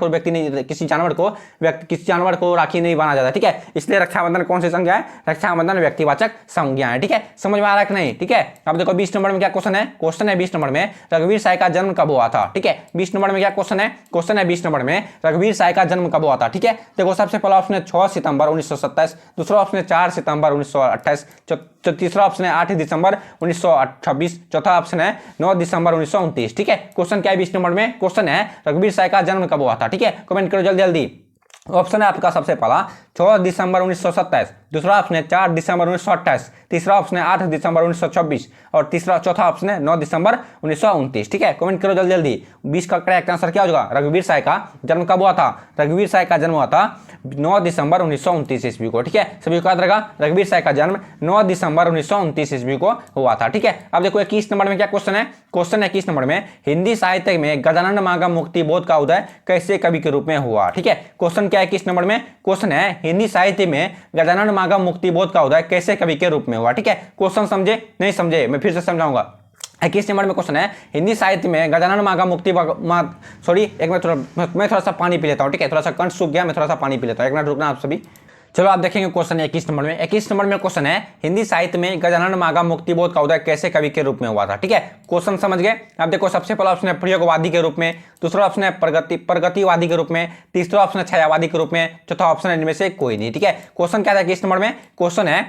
को राखी नहीं बांधा जाता। ठीक है, इसलिए रक्षाबंधन कौन सी संज्ञा है? रक्षाबंधन व्यक्तिवाचक संज्ञा है। ठीक है, समझ में आ रहा है कि नहीं? ठीक है, अब देखो 20 नंबर में क्या क्वेश्चन है? क्वेश्चन है 20 नंबर में रघुवीर साय का जन्म कब हुआ था? ठीक है, 20 नंबर में क्या क्वेश्चन है? क्वेश्चन है 20 नंबर में रघुवीर साय का जन्म कब हुआ था? ठीक है, देखो सबसे पहला ऑप्शन है 6 सितंबर 1927, दूसरा ऑप्शन है 4 सितंबर 1928, तीसरा ऑप्शन है 8 दिसंबर 1926, चौथा ऑप्शन है 9 दिसंबर 1929। ठीक है, क्वेश्चन क्या है 20 नंबर में? क्वेश्चन है रघुवीर साय का जन्म कब हुआ था? ठीक है, कमेंट करो जल्दी जल्दी। ऑप्शन है आपका सबसे पहला 6 दिसंबर 1927, दूसरा ऑप्शन है 4 दिसंबर 1928, तीसरा ऑप्शन है 8 दिसंबर 1926 और चौथा ऑप्शन है 9 दिसंबर 1929। ठीक है, कमेंट करो जल्दी जल्दी। 20 का करेक्ट आंसर क्या हो जाएगा? रघुवीर साय का जन्म कब हुआ था? रघुवीर साय का जन्म हुआ था 9 दिसंबर 1929 ईस्वी को। ठीक है, सभी को याद रहेगा, रघुवीर साय का जन्म 9 दिसंबर 1929 ईस्वी को हुआ था। ठीक है, अब देखो 21 नंबर में क्या क्वेश्चन है? क्वेश्चन है 21 नंबर में हिंदी साहित्य में गजानन मागम मुक्ति बोध का उदय कैसे कवि के रूप में हुआ? ठीक है, क्वेश्चन क्या है 21 नंबर में? क्वेश्चन है हिंदी साहित्य में गजानन मागम मुक्ति बोध का उदय कैसे कवि के रूप में हुआ? ठीक है, क्वेश्चन समझे नहीं समझे मैं फिर से समझाऊंगा। 21 नंबर में क्वेश्चन है हिंदी साहित्य में गजानन मागम मुक्ति सॉरी एक मैं थोड़ा सा पानी पी लेता हूँ। ठीक है, थोड़ा सा कंठ सूख गया, मैं थोड़ा सा पानी पी लेता हूँ, एक मिनट रुकना आप सभी। चलो आप देखेंगे क्वेश्चन 21 नंबर में। 21 नंबर में क्वेश्चन है, हिंदी साहित्य में गजानन मागा मुक्तिबोध का उदय कैसे कवि के रूप में हुआ था। ठीक है, क्वेश्चन समझ गए। आप देखो सबसे पहला ऑप्शन है प्रयोगवादी के रूप में, दूसरा ऑप्शन है प्रगतिवादी के रूप में, तीसरा ऑप्शन है छायावादी के रूप में, चौथा ऑप्शन है इनमें से कोई नहीं। ठीक है, क्वेश्चन क्या था 21 नंबर में? क्वेश्चन है,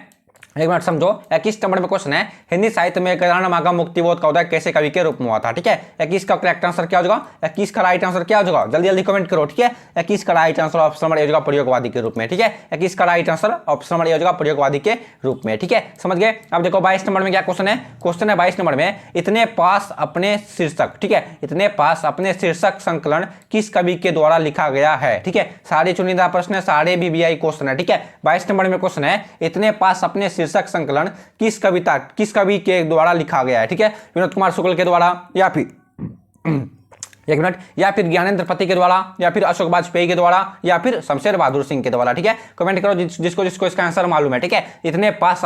एक मिनट समझो, 21 नंबर में क्वेश्चन है, हिंदी साहित्य में गजानन मागा मुक्तिबोध का उदय कैसे कवि के रूप में हुआ था। ठीक है, 21 का करेक्ट आंसर क्या हो जाएगा? 21 का राइट आंसर क्या हो जाएगा? जल्दी जल्दी कमेंट करो। ठीक है, 21 का right answer option number A हो जाएगा प्रयोगवादी के रूप में। ठीक है, 21 का right answer option number A हो जाएगा प्रयोगवादी के रूप में। ठीक है, समझ गए। अब देखो 22 नंबर में क्या क्वेश्चन है? क्वेश्चन है 22 नंबर में, इतने पास अपने शीर्षक, ठीक है, इतने पास अपने शीर्षक संकलन किस कवि के द्वारा लिखा गया है। ठीक है, सारे चुनिंदा प्रश्न है, सारे बीबीआई क्वेश्चन है। ठीक है, 22 नंबर में क्वेश्चन है, इतने पास अपने शीर्षक संकलन किस कवि के द्वारा लिखा गया है। ठीक है, विनोद कुमार शुक्ल के द्वारा, या फिर एक मिनट, या फिर ज्ञानेंद्र पति के द्वारा, या फिर अशोक वाजपेयी के द्वारा, या फिर शमशेर बहादुर सिंह के द्वारा। ठीक है, कमेंट करो जिसको जिसको इसका आंसर मालूम है। ठीक है, इतने पास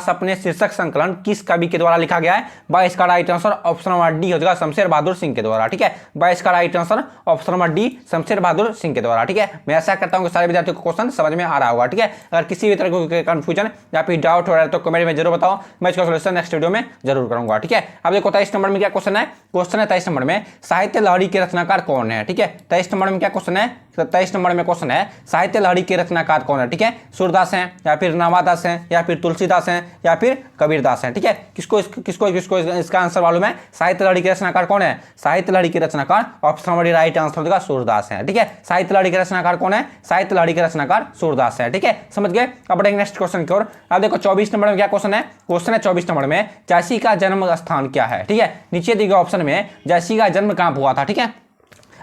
अपने शीर्षक संकलन किस कवि के द्वारा लिखा गया है? 22 का right answer option number D हो जाएगा शमशेर बहादुर सिंह के द्वारा। ठीक है, 22 का right answer option number D Shamsher Bahadur Singh के द्वारा। ठीक है, मैं ऐसा करता हूँ कि सारे विद्यार्थियों को क्वेश्चन समझ में आ रहा होगा। ठीक है, अगर किसी भी तरह का कंफ्यूजन या फिर डाउट हो रहा है तो कमेंट में जरूर बताओ, मैं इसका सोल्यूशन नेक्स्ट वीडियो में जरूर करूंगा। ठीक है, अब देखो 23 नंबर में क्या क्वेश्चन है? क्वेश्चन है 23 नंबर में, साहित्य लहरी के रचनाकार कौन है। ठीक है, 23 नंबर में क्या क्वेश्चन है? 23 नंबर में क्वेश्चन है, साहित्य लहरी के रचनाकार कौन है। ठीक है, सूरदास हैं, या फिर नामादास हैं, या फिर तुलसीदास हैं, या फिर कबीरदास हैं। ठीक है, किसको इसका आंसर मालूम है? साहित्य लहरी के रचनाकार कौन है? साहित्य लहरी के रचनाकार ऑप्शन नंबर राइट आंसर होगा सूरदास है। ठीक है, साहित्य लहरी के रचनाकार कौन है? साहित्य लहरी के रचनाकार सूरदास है। ठीक है, समझ गए। अब बढ़ेंगे नेक्स्ट क्वेश्चन की ओर। अब देखो 24 नंबर में क्या क्वेश्चन है? क्वेश्चन है 24 नंबर में, जैसी का जन्म स्थान क्या है। ठीक है, नीचे दिए गए ऑप्शन में जैसी का जन्म कहां हुआ था। ठीक है,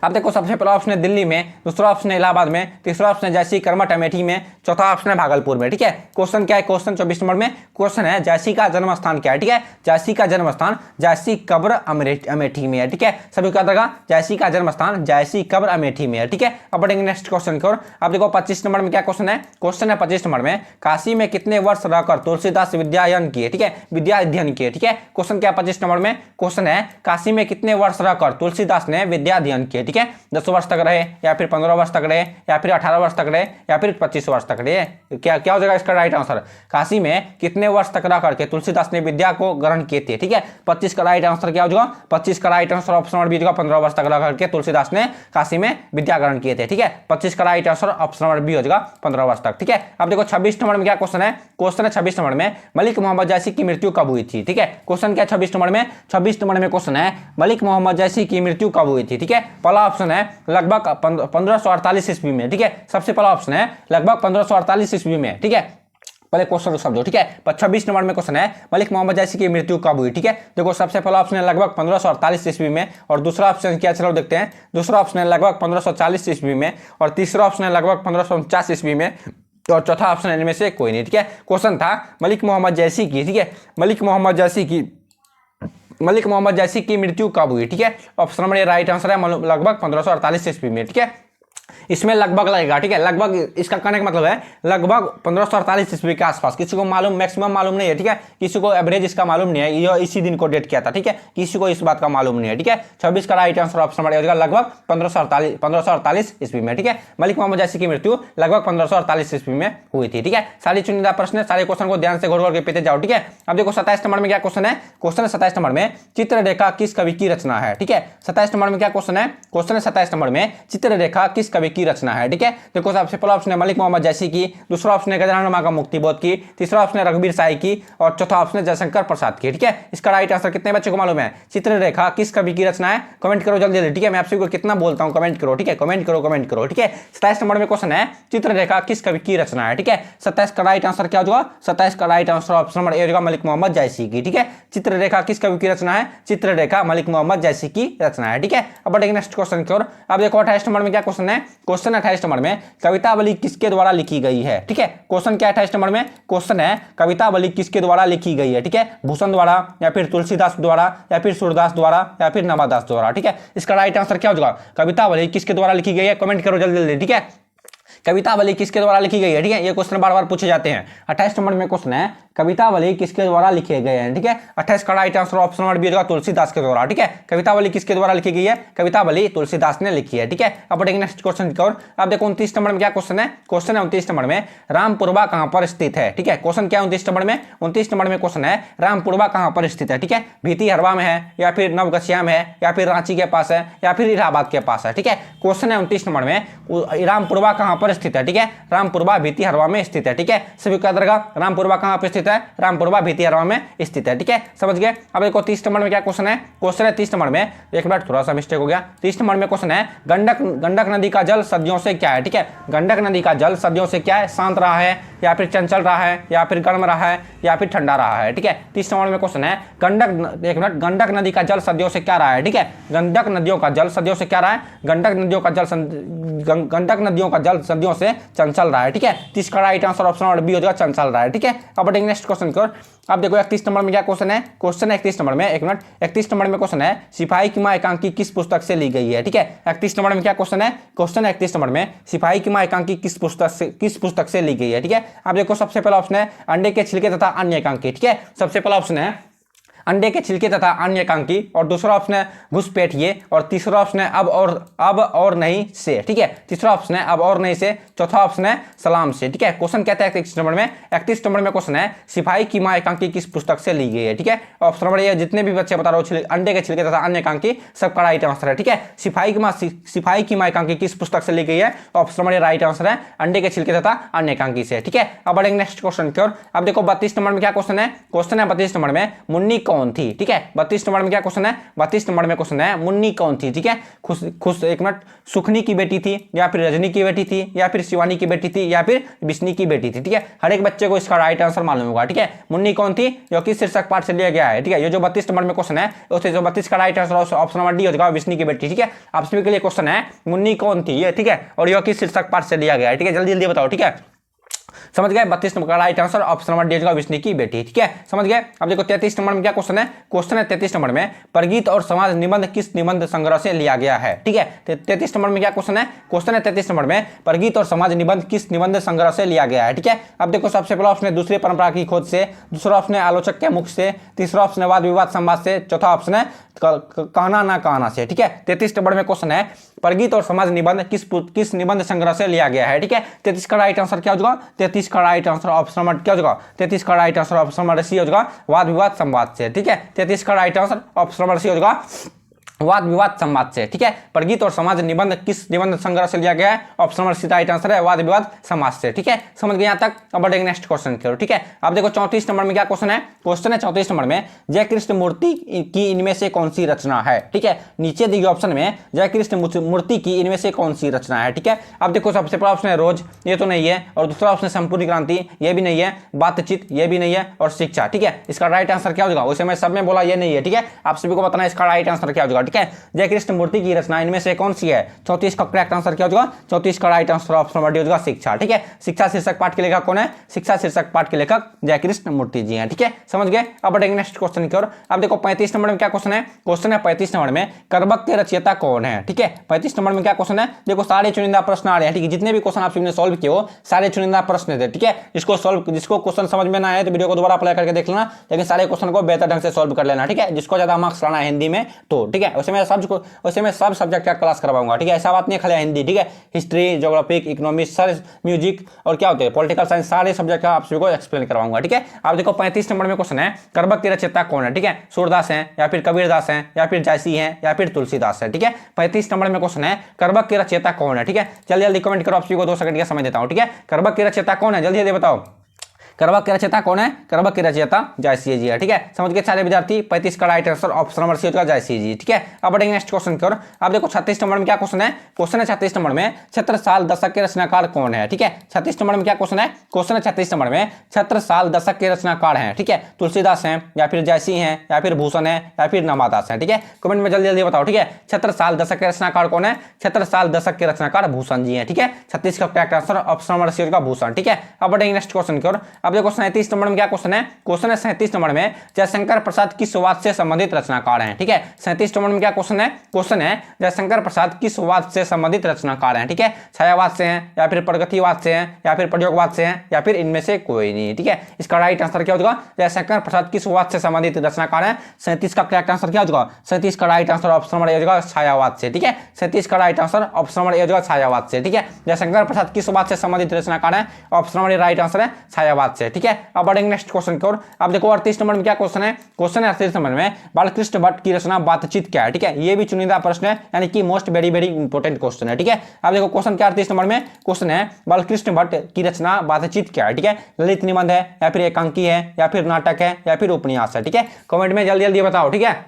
अब देखो सबसे पहला ऑप्शन है दिल्ली में, दूसरा ऑप्शन है इलाहाबाद में, तीसरा ऑप्शन है जैसी कर्मठ अमेठी में, चौथा ऑप्शन है भागलपुर में। ठीक है, क्वेश्चन क्या है? क्वेश्चन 24 नंबर में क्वेश्चन है, जैसी का जन्म स्थान क्या है। ठीक है, जैसी का जन्म स्थान जैसी कब्र अमेठी में है। ठीक है, सभी का देगा जैसी का जन्म स्थान जैसी कब्र अमेठी में है। ठीक है, अब बढ़ेंगे नेक्स्ट क्वेश्चन की ओर। अब देखो 25 नंबर में क्या क्वेश्चन है? क्वेश्चन है 25 नंबर में, काशी में कितने वर्ष रहकर तुलसीदास विद्यायन किए। ठीक है, विद्या अध्ययन किए। ठीक है, क्वेश्चन क्या 25 नंबर में? क्वेश्चन है, काशी में कितने वर्ष रहकर तुलसीदास ने विद्या अध्ययन किए। ठीक है, 10 वर्ष तक रहे, या फिर 15 वर्ष तक रहे, या फिर 18 वर्ष तक रहे, या फिर 25 वर्ष तक रहे। क्या क्या हो जाएगा इसका राइट आंसर? काशी में कितने वर्ष तक रह करके तुलसीदास ने विद्या को ग्रहण किए थे। ठीक है, 25 का राइट आंसर क्या हो जाएगा? 25 का right answer option number B होगा 15 वर्ष तक रह करके तुलसीदास ने काशी में विद्या ग्रहण किए थे। ठीक है, 25 का right answer option number B हो जाएगा 15 वर्ष तक। ठीक है, अब देखो 26 नंबर में क्या क्वेश्चन है? क्वेश्चन है 26 नंबर में, मलिक मोहम्मद जैसी की मृत्यु कब हुई थी। ठीक है, क्वेश्चन क्या 26 नंबर में? 26 नंबर में क्वेश्चन है, मलिक मोहम्मद जैसी की मृत्यु कब हुई थी। ठीक है, पहला ऑप्शन है लगभग 1548 ईस्वी में। ठीक है, सबसे पहला ऑप्शन है लगभग 1548 ईस्वी में। ठीक है, पहले क्वेश्चन को समझो। ठीक है, 26 नंबर में क्वेश्चन है, मलिक मोहम्मद जैसी की मृत्यु कब हुई। ठीक है, देखो सबसे पहला ऑप्शन है लगभग 1548 ईस्वी में, और दूसरा ऑप्शन क्या, चलो देखते हैं। दूसरा ऑप्शन है लगभग 1540 ईस्वी में, और तीसरा ऑप्शन है लगभग 1549 ईस्वी में, और चौथा ऑप्शन इनमें से कोई नहीं। ठीक है, क्वेश्चन था मलिक मोहम्मद जैसी की, ठीक है, मलिक मोहम्मद जैसी की मृत्यु कब हुई। ठीक है, ऑप्शन नंबर राइट आंसर है लगभग 1548 ईस्वी में। ठीक है, इसमें लगभग लगेगा। ठीक है, लगभग इसका कहने का मतलब है लगभग 1548 ईस्वी के आसपास। किसी को मालूम मैक्सिमम मालूम नहीं है। ठीक है, किसी को एवरेज इसका मालूम नहीं है, ये इसी दिन को डेट किया था। ठीक है, किसी को इस बात का मालूम नहीं है। ठीक है, 26 का राइट आंसर ऑप्शन नंबर होगा लगभग 1548 ईस्वी में। ठीक है, मलिक मोहम्मद जैसी की मृत्यु लगभग 1548 ईस्वी में हुई थी। ठीक है, सारी चुनिंदा प्रश्न, सारे क्वेश्चन को ध्यान से घोर घोर के पीते जाओ। ठीक है, अब देखो 27 नंबर में क्या क्वेश्चन है? क्वेश्चन है 27 नंबर में, चित्ररेखा किस कवि की रचना है। ठीक है, 27 नंबर में क्या क्वेश्चन है? क्वेश्चन है 27 नंबर में, चित्ररेखा किस कवि की रचना है। ठीक है, देखो सबसे पहला ऑप्शन है मलिक मोहम्मद जैसी की, दूसरा ऑप्शन है गजानन मागा मुक्तिबोध की, तीसरा ऑप्शन है रघुवीर साई की, और चौथा ऑप्शन है जयशंकर प्रसाद की। ठीक है, इसका राइट आंसर कितने बच्चों को मालूम है? चित्ररेखा किस कवि की रचना है? कमेंट करो जल्दी जल्दी। ठीक है, मैं आपसे कितना बोलता हूं, कमेंट करो। ठीक है, कमेंट करो। ठीक है, 27 नंबर में क्वेश्चन है, चित्ररेखा किस कवि की रचना है। ठीक है, 27 का राइट आंसर क्या होगा? 27 का राइट आंसर ऑप्शन नंबर ए होगा मलिक मोहम्मद जैसी की। ठीक है, चित्ररेखा किस कवि की रचना है? चित्ररेखा मलिक मोहम्मद जैसी की रचना है। ठीक है, अब बढ़ेंगे नेक्स्ट क्वेश्चन की ओर। अब देखो 28 नंबर में क्या क्वेश्चन है? क्वेश्चन 28 नंबर में, कवितावली किसके द्वारा लिखी गई है। ठीक है, क्वेश्चन क्या है 28 नंबर में? क्वेश्चन है कवितावली किसके द्वारा लिखी गई है। ठीक है, भूषण द्वारा, या फिर तुलसीदास द्वारा, या फिर सूरदास द्वारा, या फिर नामादास द्वारा। ठीक है, इसका राइट आंसर क्या होगा? कवितावली किसके द्वारा लिखी गई है? कमेंट करो जल्दी जल्दी। ठीक है, कवितावली किसके द्वारा लिखी गई है। ठीक है, ये क्वेश्चन बार बार पूछे जाते हैं। 28 नंबर में क्वेश्चन है, कवितावली किसके द्वारा लिखे गए हैं, ठीक है। 28 का right answer option number B होगा तुलसीदास के द्वारा, ठीक है। कवितावली किसके द्वारा लिखी गई है, कवितावली तुलसीदास ने लिखी है, ठीक है। अब बढ़ेंगे नेक्स्ट क्वेश्चन की ओर। अब देखो 29 नंबर में क्या क्वेश्चन है, क्वेश्चन है 29 नंबर में रामपुरवा कहां पर स्थित है, ठीक है। क्वेश्चन क्या है 29 नंबर में, 29 नंबर में क्वेश्चन है रामपुरवा कहां पर स्थित है, ठीक है। भीती हरवा में है या फिर नवगछिया में है या फिर रांची के पास है या फिर इलाहाबाद के पास है, ठीक है। क्वेश्चन है 29 नंबर में रामपुरवा कहां पर स्थित है, ठीक है। रामपुरवा भीती हरवा में स्थित है, ठीक है। सभी का दरगाह रामपुरवा कहां पर स्थित है, रामपुरवा भीती हरवा में स्थित है, ठीक है, समझ गए। अब देखो 30 नंबर में क्या क्वेश्चन है, क्वेश्चन है 30 नंबर में, एक मिनट थोड़ा सा मिस्टेक हो गया। 30 नंबर में क्वेश्चन है गंडक नदी का जल सदियों से क्या है, ठीक है। गंडक नदी का जल सदियों से क्या है, शांत रहा है या फिर चंचल रहा है या फिर गर्म रहा है या फिर ठंडा रहा है, ठीक है। 30 नंबर में क्वेश्चन है गंडक नदी का जल सदियों से क्या रहा है, ठीक है। गंडक नदियों का जल सदियों से क्या रहा है, गंडक नदियों का जल सदियों से चंचल रहा है, ठीक है। 30 का right answer option number B हो जाएगा, चंचल रहा है, ठीक है। अब बढ़ेंगे नेक्स्ट क्वेश्चन की ओर। अब देखो 31 नंबर में क्या क्वेश्चन है, क्वेश्चन है 31 नंबर में, एक मिनट, 31 नंबर में क्वेश्चन है सिपाही की मां एकांकी किस पुस्तक से ली गई है, ठीक है। 31 नंबर में क्या क्वेश्चन है, क्वेश्चन है 31 नंबर में सिपाही की मां एकांकी किस पुस्तक से ली गई है, ठीक है। अब देखो सबसे पहला ऑप्शन है अंडे के छिलके तथा अन्य एकांकी, ठीक है। सबसे पहला ऑप्शन है अंडे के छिलके तथा अन्य एकांकी, और दूसरा ऑप्शन है घुसपैठिए, और तीसरा ऑप्शन है अब और नहीं से, ठीक है। तीसरा ऑप्शन है अब और नहीं से, चौथा ऑप्शन है सलाम से, ठीक है। क्वेश्चन कहता है 31 नंबर में, 31 नंबर में क्वेश्चन है सिपाही की मां एकांकी किस पुस्तक से ली गई है, ठीक है। ऑप्शन नंबर ये जितने भी बच्चे बता रहे हो अंडे के छिलके तथा अन्य एकांकी सबका राइट आंसर है, ठीक है। सिपाही की मां एकांकी किस पुस्तक से ली गई है, ऑप्शन नंबर राइट आंसर है अंडे के छिलके तथा अन्य एकांकी से, ठीक है। अब बढ़ेंगे नेक्स्ट क्वेश्चन की ओर। अब देखो 32 नंबर में क्या क्वेश्चन है, क्वेश्चन है 32 नंबर में मुन्नी कौन थी, ठीक है। 32 नंबर में क्या क्वेश्चन है, 32 नंबर में क्वेश्चन है मुन्नी कौन थी, ठीक है। खुश एक मिनट, सुखनी की बेटी थी या फिर रजनी की बेटी थी या फिर शिवानी की बेटी थी या फिर बिस्नी की बेटी थी, ठीक है। हर एक बच्चे को इसका राइट आंसर मालूम होगा, ठीक है। मुन्नी कौन थी जो कि शीर्षक पाठ से लिया गया है, ठीक है। ये जो 32 नंबर में क्वेश्चन है उससे जो 32 का right answer option number D हो जाएगा, बिस्नी की बेटी, ठीक है। आप सभी के लिए क्वेश्चन है मुन्नी कौन थी ये, ठीक है, और यह कि शीर्षक पाठ से लिया गया है, ठीक है। जल्दी जल्दी बताओ, ठीक है, समझ गए। 32 नंबर का right answer option number D होगा विष्णु की बेटी, ठीक है, समझ गए। अब देखो 33 नंबर में क्या क्वेश्चन है, क्वेश्चन है 33 नंबर में परगीत और समाज निबंध किस निबंध संग्रह से लिया गया है, ठीक है। 33 नंबर में क्या क्वेश्चन है, क्वेश्चन है 33 नंबर में परगीत और समाज निबंध किस निबंध संग्रह से लिया गया है, ठीक है। अब देखो सबसे पहला ऑप्शन है दूसरी परंपरा की खोज से, दूसरा ऑप्शन है आलोचक के मुख से, तीसरा ऑप्शन है वाद विवाद संवाद से, चौथा ऑप्शन है कहना ना कहना से, ठीक है। 33 नंबर में क्वेश्चन है परगीत और समाज निबंध किस निबंध संग्रह से लिया गया है, ठीक है। 33 का राइट आंसर क्या होगा, 33 का राइट आंसर ऑप्शन नंबर क्या होगा, 33 का right answer option number C होगा वाद विवाद संवाद से, ठीक है। 33 का right answer option number C होगा वाद विवाद संवाद से, ठीक है। परगीत और समाज निबंध किस निबंध संग्रह से लिया गया है, option number C right answer है वाद विवाद समाज से, ठीक है, समझ गए यहाँ तक। अब बढ़ेंगे नेक्स्ट क्वेश्चन की ओर, ठीक है। अब देखो 34 नंबर में क्या क्वेश्चन है, क्वेश्चन है 34 नंबर में जय कृष्ण मूर्ति की इनमें से कौन सी रचना है, ठीक है। नीचे दिए ऑप्शन में जय कृष्ण मूर्ति की इनमें से कौन सी रचना है, ठीक है। अब देखो सबसे पहला ऑप्शन है रोज, ये तो नहीं है, और दूसरा ऑप्शन है संपूर्ण क्रांति, ये भी नहीं है, बातचीत, ये भी नहीं है, और शिक्षा, ठीक है। इसका राइट आंसर क्या होगा, वैसे मैं सब में बोला ये नहीं है, ठीक है। आप सभी को बताना इसका राइट आंसर क्या होगा, ठीक है। जय कृष्ण मूर्ति की रचना इनमें से कौन सी है, 34 का करेक्ट आंसर क्या होगा, 34 का right answer option number D होगा शिक्षा, ठीक है। शिक्षा शीर्षक पाठ के लेखक कौन है, शिक्षा शीर्षक पाठ के लेखक जय कृष्ण मूर्ति जी हैं, ठीक है, समझ गए। अब बढ़ेंगे नेक्स्ट क्वेश्चन की ओर। अब देखो 35 नंबर में क्या क्वेश्चन है, क्वेश्चन है 35 नंबर में करबक के रचयिता कौन है, ठीक है। 35 नंबर में क्या क्वेश्चन है, देखो सारे चुनिंदा प्रश्न आ रहे हैं, ठीक है। जितने भी क्वेश्चन आप सबने सॉल्व किए हो सारे चुनिंदा प्रश्न थे, ठीक है। जिसको क्वेश्चन समझ में ना आए तो वीडियो को दोबारा अप्लाई करके देख लेना, लेकिन सारे क्वेश्चन को बेहतर ढंग से सॉल्व कर लेना, ठीक है। जिसको ज्यादा मार्क्स लाना है हिंदी में तो, ठीक है। वैसे मैं सब सब्जेक्ट का क्लास करवाऊंगा, ठीक है। ऐसा बात नहीं खाली हिंदी, ठीक है। हिस्ट्री, ज्योग्राफिक, इकोनॉमिक्स, सारे म्यूजिक और क्या होते हैं पॉलिटिकल साइंस, सारे सब्जेक्ट का आप सभी को एक्सप्लेन करवाऊंगा, ठीक है। आप देखो 35 नंबर में क्वेश्चन है करबक के रचयिता कौन है, ठीक है। सूरदास हैं या फिर कबीरदास हैं या फिर जायसी हैं या फिर तुलसीदास है, ठीक है। 35 नंबर में क्वेश्चन है करबक के रचयिता कौन है, ठीक है। जल्दी जल्दी कमेंट करो, आप सभी को 2 सेकंड का समय देता हूं, ठीक है। करबक के रचयिता कौन है, जल्दी जल्दी बताओ। करबक के रचयिता कौन है, करबक के रचयिता जायसी जी है, ठीक है। समझ गए सारे विद्यार्थी। 35 का right answer option number C होगा जायसी जी, ठीक है। अब बढ़ेंगे नेक्स्ट क्वेश्चन की ओर। अब देखो 36 नंबर में क्या क्वेश्चन है, क्वेश्चन है 36 नंबर में छत्रसाल दशक के रचनाकार कौन है, ठीक है। 36 नंबर में क्या क्वेश्चन है, क्वेश्चन है 36 नंबर में छत्रसाल दशक के रचनाकार हैं, ठीक है। तुलसीदास हैं या फिर जायसी हैं या फिर भूषण है या फिर नमादास हैं, ठीक है। कमेंट में जल्दी जल्दी बताओ, ठीक है। छत्रसाल दशक के रचनाकार कौन है, छत्रसाल दशक के रचनाकार भूषण जी हैं, ठीक है। 36 का correct answer option number C होगा भूषण, ठीक है। अब बढ़ेंगे नेक्स्ट क्वेश्चन की ओर। अब देखो 37 नंबर में क्या क्वेश्चन है, क्वेश्चन है 37 नंबर में जयशंकर प्रसाद किस वाद से संबंधित रचनाकार हैं। ठीक है, 37 नंबर में क्या क्वेश्चन है, क्वेश्चन है जयशंकर प्रसाद किस वाद से संबंधित रचनाकार हैं। ठीक है, छायावाद से हैं या फिर प्रगतिवाद से हैं या फिर प्रयोगवाद से हैं या फिर इनमें से कोई नहीं। ठीक है, इसका राइट आंसर क्या होगा, जयशंकर प्रसाद किस वाद से संबंधित रचनाकार हैं। 37 का करेक्ट आंसर क्या होगा, 37 का राइट आंसर ऑप्शन नंबर ए होगा छायावाद से। ठीक है, 37 का राइट आंसर ऑप्शन नंबर ए होगा छायावाद से। ठीक है, जयशंकर प्रसाद किस वाद से संबंधित रचनाकार है, ऑप्शन नंबर ए राइट आंसर है छायावाद से। ठीक है, अब बढ़ेंगे नेक्स्ट क्वेश्चन की ओर। अब देखो 38 नंबर में क्या क्वेश्चन है, क्वेश्चन है 38 नंबर में बालकृष्ण भट्ट की रचना बातचीत क्या है। ठीक है, ये भी चुनिंदा प्रश्न है, यानी कि most very very important question है। ठीक है, अब देखो क्वेश्चन क्या 38 नंबर में क्वेश्चन है बालकृष्ण भट्ट की रचना बातचीत क्या है। ठीक है, ललित निबंध है या फिर एकांकी है या फिर नाटक है या फिर उपन्यास है। ठीक है, कमेंट में जल्दी जल्दी बताओ। ठीक है,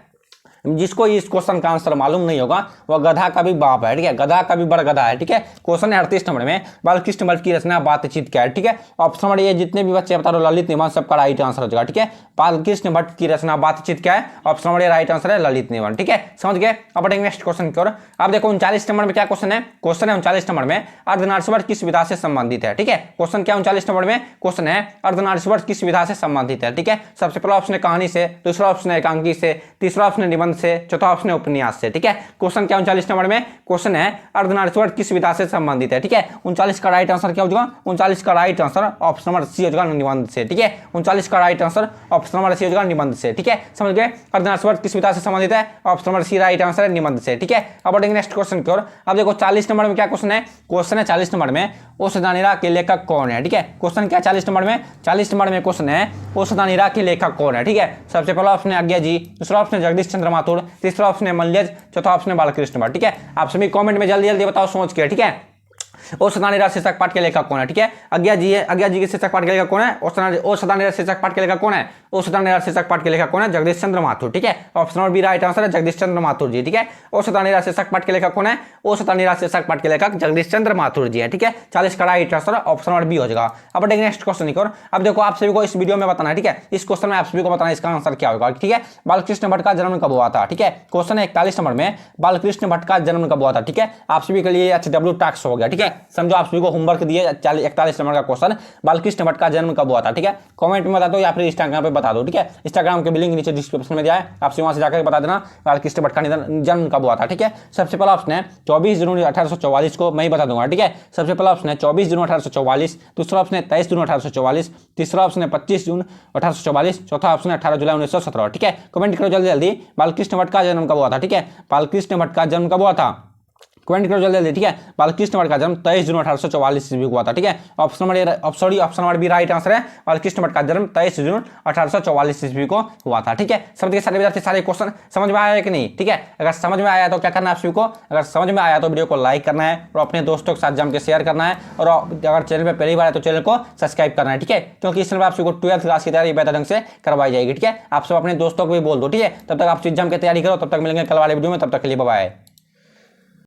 जिसको इस क्वेश्चन का आंसर मालूम नहीं होगा वह गधा का भी बाप है। ठीक है, गधा का भी बड़ा गधा है। ठीक है, क्वेश्चन है 38 नंबर में बालकृष्ण भट्ट की रचना बातचीत क्या है। ठीक है, ऑप्शन नंबर ए जितने भी बच्चे बता रहे ललित निबंध, सबका राइट आंसर हो जाएगा। ठीक है, बालकृष्ण भट्ट की रचना बातचीत क्या है, ऑप्शन नंबर ए राइट आंसर है ललित निबंध। ठीक है, समझ गए। अब बढ़ेंगे नेक्स्ट क्वेश्चन की ओर। अब देखो 39 नंबर में क्या क्वेश्चन है, क्वेश्चन है 39 नंबर में अर्धनारीश्वर किस विधा से संबंधित है। ठीक है, क्वेश्चन क्या 39 नंबर में क्वेश्चन है अर्धनारीश्वर किस विधा से संबंधित है। ठीक है, सबसे पहला ऑप्शन है कहानी से, दूसरा ऑप्शन है एकांकी से, तीसरा ऑप्शन है निबंध से, चौथा ऑप्शन उपन्यास से। ठीक है, क्वेश्चन क्या 39 नंबर में क्वेश्चन है अर्धनारीश्वर किस विधा से संबंधित है। ठीक है, 39 का राइट आंसर क्या होगा, 39 का right answer option number C होगा निबंध से। ठीक है, 39 का right answer option number C होगा निबंध से। ठीक है, समझ गए। अर्धनारीश्वर किस विधा से संबंधित है, option number C right answer है निबंध से। ठीक है, अब बढ़ेंगे नेक्स्ट क्वेश्चन की ओर। अब देखो 40 नंबर में क्या क्वेश्चन है, क्वेश्चन है 40 नंबर में ओ सदानीरा के लेखक कौन है। ठीक है, क्वेश्चन क्या 40 नंबर में, 40 नंबर में क्वेश्चन है ओ सदानीरा के लेखक कौन है। ठीक है, सबसे पहला ऑप्शन है आज्ञा जी, दूसरा ऑप्शन है जगदीश चंद्र माथुर, तीसरा ऑप्शन है मल्यज, चौथा ऑप्शन है बालकृष्ण भट्ट। ठीक है, आप सभी कमेंट में जल्दी जल्दी बताओ सोच के। ठीक है, ओ सदानीरा शीर्षक पाठ के लेखक कौन है। ठीक है, आज्ञा जी है, आज्ञा जी के शीर्षक पाठ के लेखक कौन है, ओ सदानीरा शीर्षक पाठ के लेखक कौन है, ओ सदानीरा शीर्षक पाठ के लेखक कौन है, जगदीश चंद्र माथुर। ठीक है, option number B right answer है जगदीश चंद्र माथुर जी। ठीक है, ओ सदानीरा शीर्षक पाठ के लेखक कौन है, ओ सदानीरा शीर्षक पाठ के लेखक जगदीश चंद्र माथुर जी है। ठीक है, 40 का right answer option number B हो जाएगा। अब बढ़ेंगे नेक्स्ट क्वेश्चन की ओर। अब देखो आप सभी को इस वीडियो में बताना है। ठीक है, इस क्वेश्चन में आप सभी को बताना है इसका आंसर क्या होगा। ठीक है, बालकृष्ण भट्ट का जन्म कब हुआ था। ठीक है, क्वेश्चन है 41 नंबर में बालकृष्ण भट्ट का जन्म कब हुआ था। ठीक है, आप सभी के लिए HW टास्क हो गया। ठीक है, समझो आप सभी को होमवर्क दिए 41 नंबर का क्वेश्चन बालकृष्ण भट्ट का जन्म कब हुआ था। ठीक है, कमेंट में बता दो या फिर इंस्टाग्राम पे बता दो। ठीक है, इंस्टाग्राम के लिंक नीचे डिस्क्रिप्शन में दिया है, आप वहां से जाकर बता देना बालकृष्ण भट्ट का जन्म कब हुआ था। ठीक है, सबसे पहला ऑप्शन है 24 जनवरी 1844 को, मैं ही बता दूंगा। ठीक है, सबसे पहला ऑप्शन है 24 जून 1844, दूसरा ऑप्शन है 23 जून 1844, तीसरा ऑप्शन है 25 जून 1844, चौथा ऑप्शन है 18 जुलाई 1917। ठीक है, कमेंट करो जल्दी जल्दी बालकृष्ण भट्ट का जन्म कब हुआ था। ठीक है, बालकृष्ण भट्ट का जन्म कब हुआ था, कमेंट करो जल्दी जल्दी। ठीक है, बालकृष्ण भट्ट का जन्म 23 जून 1844 ईस्वी को हुआ था। ठीक है, option number B right answer है, बालकृष्ण भट्ट का जन्म 23 जून 1844 ईस्वी को हुआ था। ठीक है, समझ गए सारे विद्यार्थी, सारे क्वेश्चन समझ में आया है कि नहीं। ठीक है, अगर समझ में आया तो क्या करना है आप सभी को, अगर समझ में आया तो वीडियो को लाइक करना है और अपने दोस्तों के साथ जम के शेयर करना है, और अगर चैनल पर पहली बार है तो चैनल को सब्सक्राइब करना है। ठीक है, क्योंकि इस चैनल पर आप सभी को 12th क्लास की तैयारी बेहतर ढंग से करवाई जाएगी। ठीक है, आप सब अपने दोस्तों को भी बोल दो। ठीक है, तब तक आप जम के तैयारी करो, तब तक मिलेंगे कल वाले वीडियो में, तब तक के लिए बाय बाय।